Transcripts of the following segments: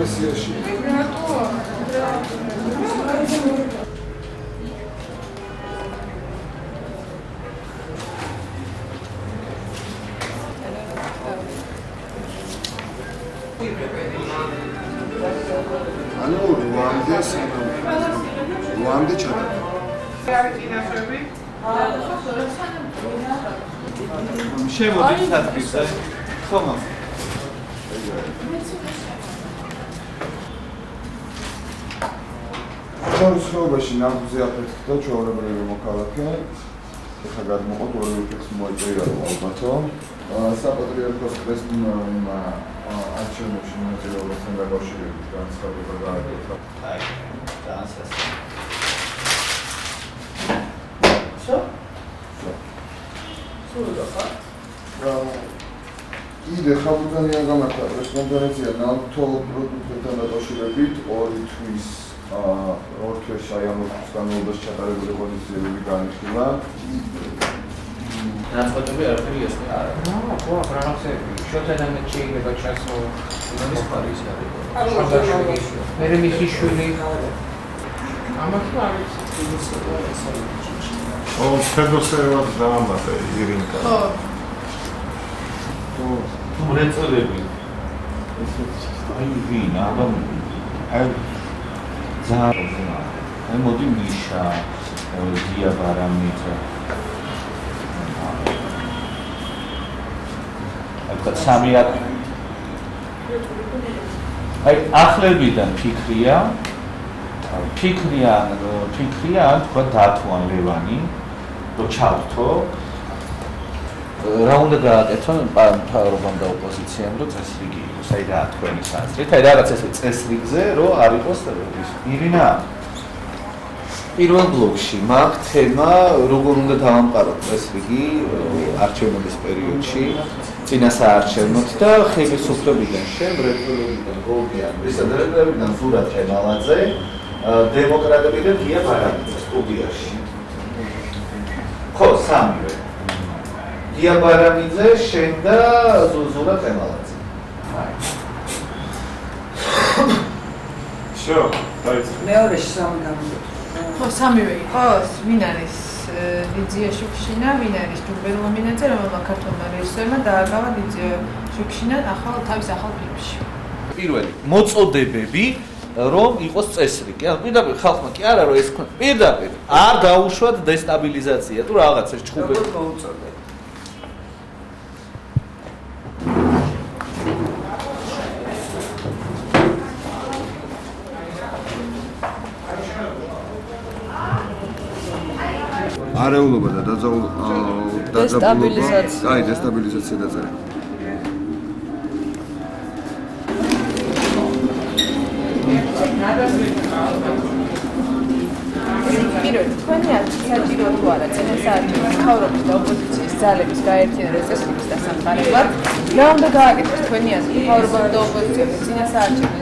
ეკლესიაში. ანუ რუამდე ჩადა. შემოდის ადგილზე. ხომა. შორისობაში ნამდვილზე აფეთქდა ჩვეულებრივი მოქალაქე. ეხლა გადმოყოთ ორი უფექს მოიწერა ალბათო. საპატრიარქოს პრესტიმმა არჩევნებში მონაწილეობასთან დაკავშირებით განცხადება გააკეთა. აი, დაასასწრა. Що? Сюда, так? Ide ხალხთან გამართა პრესკონფერენცია ნავთო პროდუქტებთან დაკავშირებით ორი თვის ორ თვეს საიამოწმოს განმავლობაში ჩატარებული ღონისძიებები განიხილა. Transportului ar fi este. Nu, cu apărămase. Și o să ne cei de această Nu Paris are. mere mihișului. Am aflat O fedosevas daamate Irinka. Tu rețelebi. Ai vin, avem ai zarul. Ai modi Misha, Dia Baramita. Ai samia. Ai ახლებიდან ფიქრია თქვა დათვან ლევანი რო ჩავთო რა უნდა გააკეთონ მთავრობამ და ოპოზიციამ რო წესრიგი იყოს აი რა თქვენი საზრით აი რაღაც ესე წესრიგზე რო არ იყოს ირინა პირველ ბლოკში მაგ თემა როგორ უნდა დავამყაროთ წესრიგი არჩევნების პერიოდში წინასაარჩევნოთ და ხელისუფლებიდან შემრეწველებიდან გოგიან რესადრებიდან ზურაბ ჭემალაძე დემოკრატებიდან ღია ბარამიძე სტუდიაში ხო სამივე ღია ბარამიძე შენ და ზურაბ ჭემალაძე Всё, дайте. მეორეში სამი გამიგეთ. ხო, სამივე იყოს, ვინ არის ლიდია შუქშინა, ვინ არის ჯუბერ ლომინაძე, რომელმა ქართულმა რეჟისორმა დააგავა ლიდია შუქშინა თავის ახალ ფილმში. პირველი მოწოდებები რომ იყოს წესრიგი. ანუ პირდაპირ ხალხმა კი არა რომ ეს პირდაპირ არ გაუშვათ დესტაბილიზაცია თუ რაღაც ეს ჭუბე როგორ მოუწოდეთ? არეულობა და დაძაბულობა, აი დესტაბილიზაცია დაწერა. პირველი თქვენი საჭირო თუ არა წინასაარჩევნო მთავრობის და ოპოზიციის ძალების გაერთიანება წესრიგის დასამყარებლად რა უნდა გააკეთოს თქვენი აზრით მთავრობამ და ოპოზიციამ წინასაარჩევნო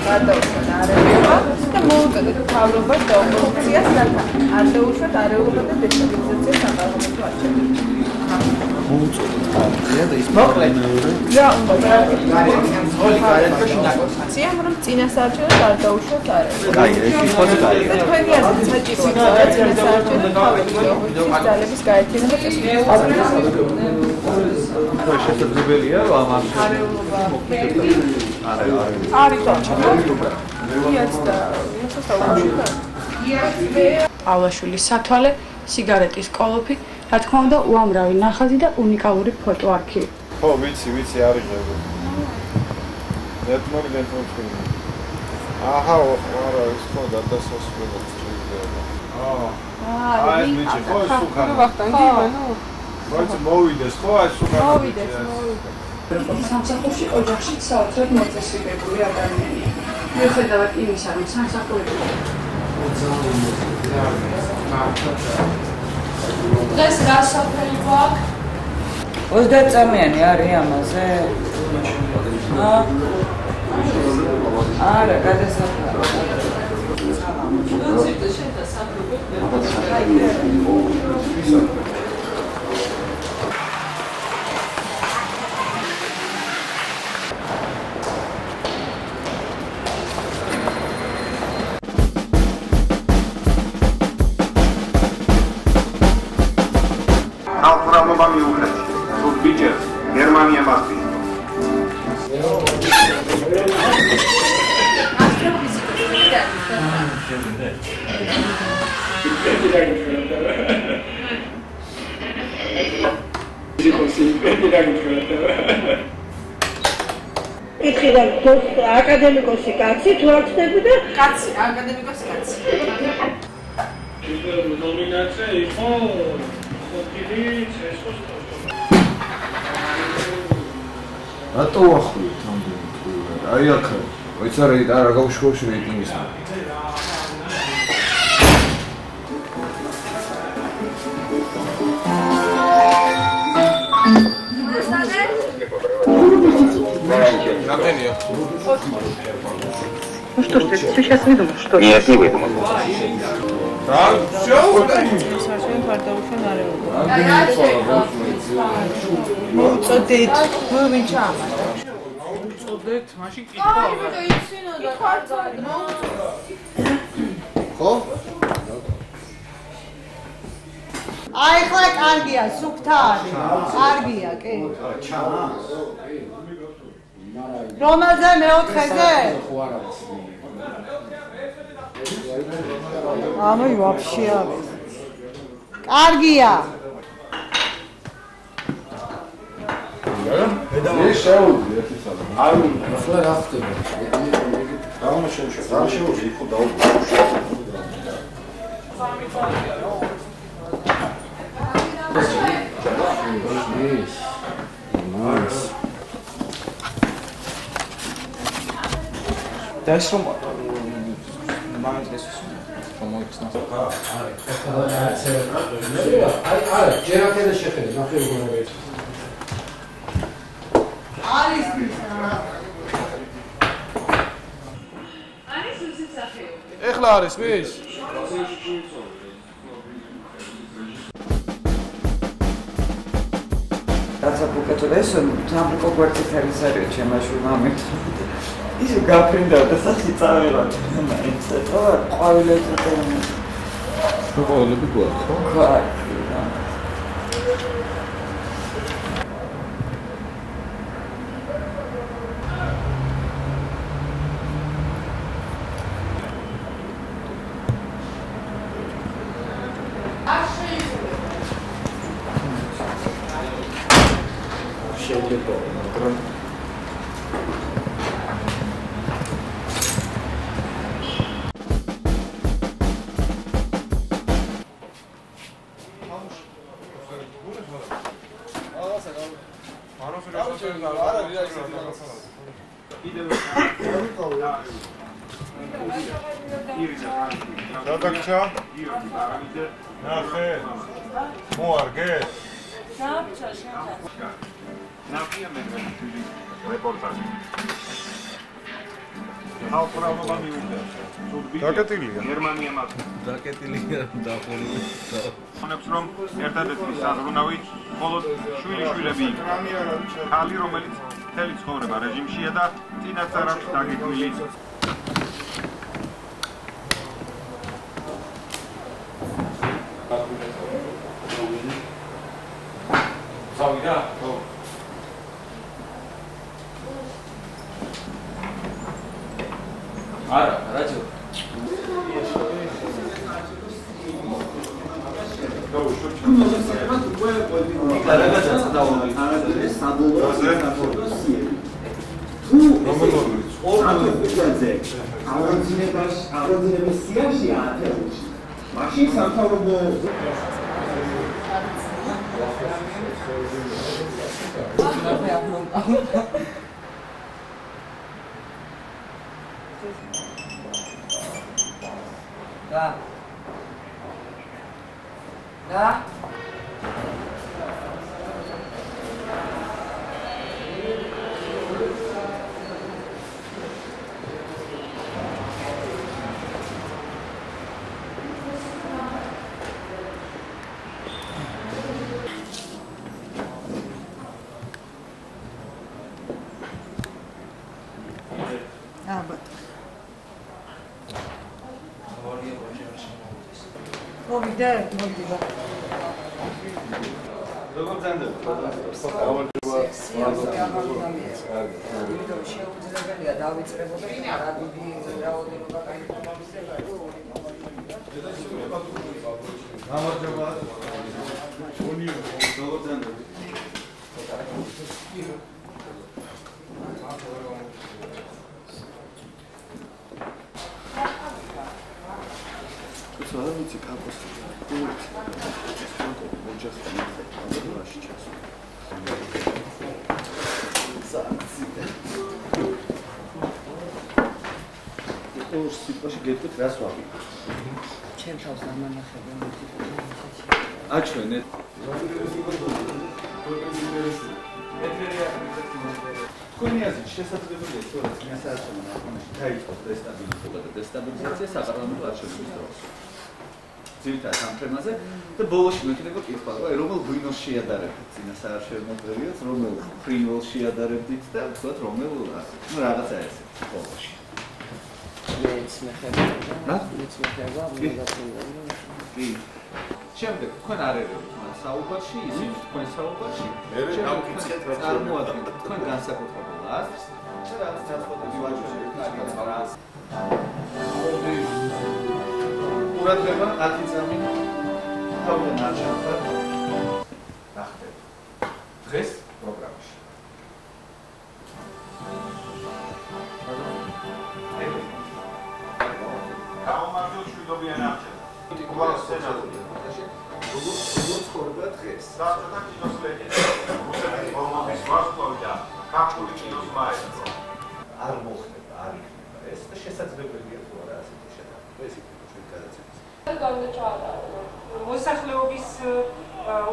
გარდაუშვათ არეულობა და მოუწოდეთ მთავრობას და ოპოზიციას რათა არ დაუშვათ არეულობა და დესტაბილიზაცია საპარლამენტო არჩევნებში მოუწოდეთ ხალხია და ის მოკლედ რა უნდა გააკეთოს ოპოზიციამ რომ წინასაარჩევნო არ დაუშვათ არეულობა აი ეს ის ხო გაიგე თქვენი აზრით საჭიროა წინასაარჩევნო მთავრობის და ოპოზიციის ძალების გაერთიანება წესრიგის ხო შესაძლებელია რომ ამ არეულობა არის პავლაშვილის სათვალე, სიგარეტის კოლოფი, რა თქმა უნდა, უამრავი ნახაზი და უნიკალური ფოტო არქივი. ხო, ვიცი, არის ღებე. ნეტმორგენტოვი. აჰა, არა, ის ხო დასასრულად ჭირდება. აი, ვიცი, ხო, სუქა. მოიცა მოვიდეს, ხო, აი სუქა. მოვიდეს. სამსახურში ოჯახში საოცრად მოწესრიგებული ადამიანია. მიუხედავად იმისა, რომ სამსახურში დღეს რა საფრთხე გვაქვს? 30 წამიანი არის ამაზე? არა, გადასახადა. ეხლა აკადემიკოსი კაცი თუ არ ხდებოდა? კაცი, აკადემიკოსი კაცი. ნომინაცია იყო ხუთი წესოს. რატო ახვლით ამდენი ტყუილად? აი აქ ვიცარი რა გავუშვებში რეიტინგის. Ну что ж, ты сейчас выдумал, что ли? Нет, не выдумал. Да, все, მოუწოდეთ, მოვინჩა. მოუწოდეთ, მაშინ კითხვა. ხო? აი ხლა კარგია, სუფთა არის. კარგია, კი. რომელზე მეოთხეზე? ანუ ვაფშე არის. კარგია. ეს შეუძლია ერთი სალო. არ უნდა. ახლა რა ხდება? რა შეუძლია იყო დაუბრუნდა. Das schon mal das von moi ist noch. არა, ჯერახედა შეხედე, ნახე როგორ არის. არის ეხლა არის ვის? რაცა უკეთო ეს სამყარო გვერდით არის არის ჩემაშვილ მამეთ. ისე გაფრინდა და სახი წაველა მაინც და ყვავილებზე წერნა. ყვავილები გვაქვს ხო? ხარ. შეიძლება, მაგრამ რადაქცია? ნახე. მოარგე? ნაფია მე რეპორტაჟი. ალპრალობა მიუნდა. დაკეტილია. გერმანია მათ. დაკეტილია დაახლოებით. ხონებს რომ ერთადერთი საზრუნავი მხოლოდ შვილიშვილები იქნება. ხალი რომელიც მთელი ცხოვრება რეჟიმშია და წინაც არ აქვს დაგეგმილი. წავიდა? ხო. არა, რაჯო. მაშინ სამთავრობო Da. Da. მოვიდა, მოვიდა. როგორ ძანდება? შეუძლებელია დავიწყებოდეთ რა დიდი რაოდენობა კაი. გამარჯობა. Смотрите, капуста. სიტყვაში გეტყვით რას ვამბობ. ჩემ თავს დამანახება აჩვენეთ. თქვენი აზრით შესაძლებელია თუ წინასაარჩევნო ნახმაში დაიწყოს დესტაბილიზება და დესტაბილიზაცია საპარლამენტო არჩევნების დროს. ძირითადად ამ თემაზე და ბოლოში მექნება კითხვა, რომელ ღვინოს შეადარებთ წინასაარჩევნო პერიოდს, რომელ ფრინველს შეადარებდით და თქვათ რომელ რაღაცა ეს ბოლოში. მეც მეხება კი. შემდეგ თქვენ არ ერევით მას საუბარში, ისიც თქვენ საუბარში. შევკითხეთ წარმოადგენთ თქვენ განსაკუთრებულ აზრს და რაღაც განსხვავებული ვაჭრობთ. ყურადღება 10 წამი თავიდან არჩევდა. ნახეთ. დღეს პროგრამაში. გამომართულ მშვიდობიან არჩევნებს. უბრალოდ სენატი. როგორც ხორბა დღეს. საერთოდ კინოს ლეგენდა. რუსეთის ბომბის ვარსკვლავი და ქართული კინოს მაესტრო. არ მოხდება, არ იქნება ეს და შესაძლებელია თუ არა ასეთი შეტანა. ეს იქნება ჩვენი გადაცემის. მოსახლეობის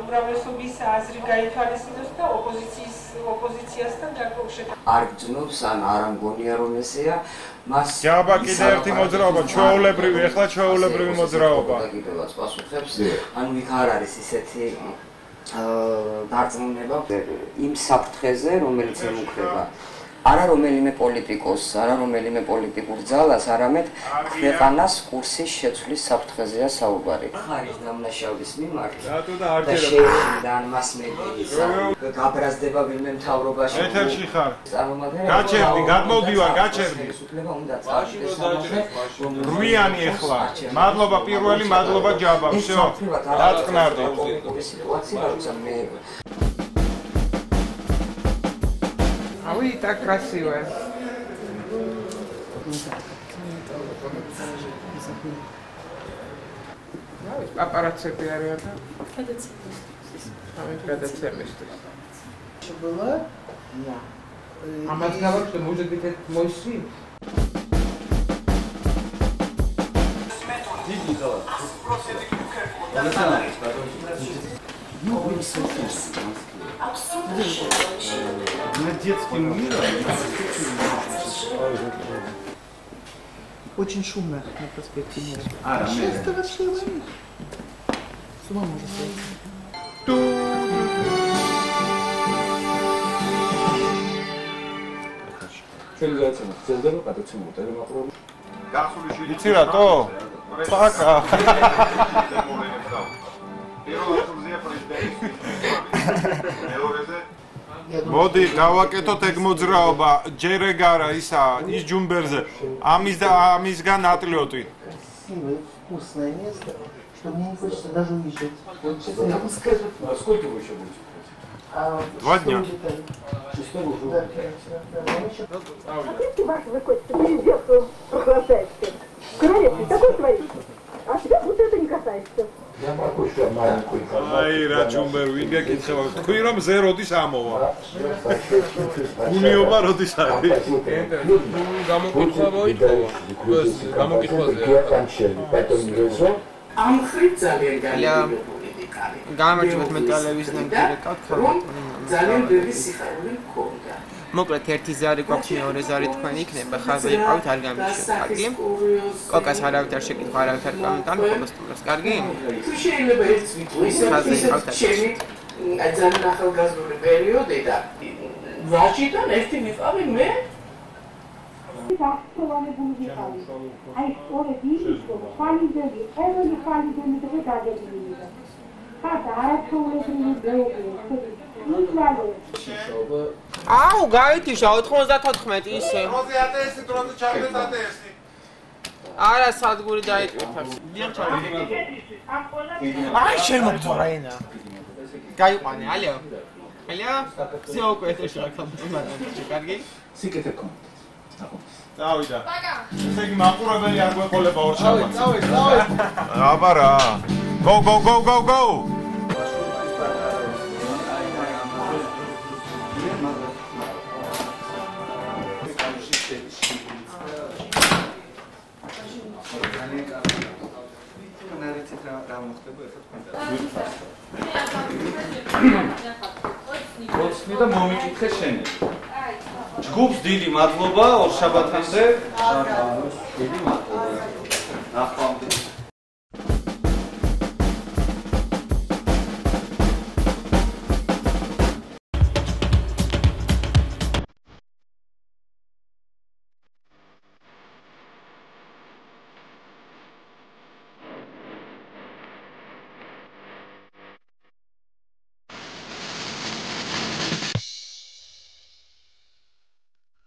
უმრავლესობის აზრი გაითვალისწინოს და ოპოზიციასთან გარკვეულ შეტანას. არ გძნობს ან არ ამგონია რომ ესეა მას ჯაბა კიდე ერთი მოძრაობა, ჩვეულებრივი, ეხლა ჩვეულებრივი მოძრაობა. გაგიდევას პასუხებს. ანუ იქ არ არის ისეთი დარწმუნება იმ საფრთხეზე, რომელიც ემუქრება არა რომელიმე პოლიტიკოს, არა რომელიმე პოლიტიკურ ძალას, არამედ ქვეყანას კურსის შეცვლის საფრთხეზეა საუბარი. ხარის დამნაშავების მიმართ და შეიჭიდან მას მედიის გაბრაზდება ვინმე მთავრობაში. ეთერში ხარ. წარმომადგენელი. გაჩერდი, გადმოვდივარ, გაჩერდი. უფლება უნდა წავიდეს ამაზე. რვიანი ახლა. მადლობა პირველი, მადლობა ჯაბა. всё. დაწყნარდი. სიტუაცია როცა მე Ой, так красиво. Папарацци арიან და გადაცემისთვის. было? Я. Ამას გავაკეთე მუზიკით მოისვი. დიდი ძალა. Очень шумно на проспекте Мира. Сейчас это вообще война. С ума можно сойти. იცი რატო? პაკა. მოდი გავაკეთოთ ეგ მოძრაობა, ჯერ ეგ არა ისა, ის ჯუმბერზე. ამისგან ატლიოტი. Вкусное место, что мне не хочется даже уезжать. Вот честно я вам скажу. А сколько вы еще будете? 2 дня. Хотите ваши выкосите, переделку прохлаждаете? Королевский, такой творится. А тебя будто это не касается. Я могу еще маленькую. აი რა ჯუმბერ ვინ გეკითხება თქვი რომ ზე როდის ამოვა გუნიობა როდის არის გამოკითხვა მოითხოვა გამოკითხვაზე ამ ხრი ძალიან განსხვავებული პოლიტიკაა. გამარჯობათ მე ტელევიზიიდან გირეკავთ ძალიან ბევრი სიხარული მქონდა. მოკლედ ერთი ზარი გვაქვს მეორე ზარი თქვენი იქნება ხაზე იყავით არ გამიჩნევთ კარგი კოკას არავით არ შეკითხვა არავით არ კომენტარ ხოლოსტურს კარგი შეიძლება ეს ვიტყვი ჩემი ძალიან ახალგაზრდული პერიოდი და ვაჟიდან ერთი ვიყავი მე გასწავლებული ვიყავი აი სწორედ ის ხალიდები ყოველი ხალიდები და გადაგებია ხადა არაჩვეულებრივი ბევრი აუ გაითიშა 94 ისე 90 ATS დროზე ჩაგდეთ ATS არა სადგური დაიწვით აქვს. დიახ ჩავიდი. აი შენ მომწორა ენა. გაიყვანე, ალო. ალო? ზეო კეთეში რა ხდება? კარგი? სიკეთე კონტ. დავიდა. ესე იგი მაყურებელი არ გვეყოლება ორ შაბათს. წავედ. აბა რა. Go go go go go. Ոչնի და მომიკითხე შენ. ჯგუფს დიდი მადლობა ორ შაბათამდე. დიდი მადლობა.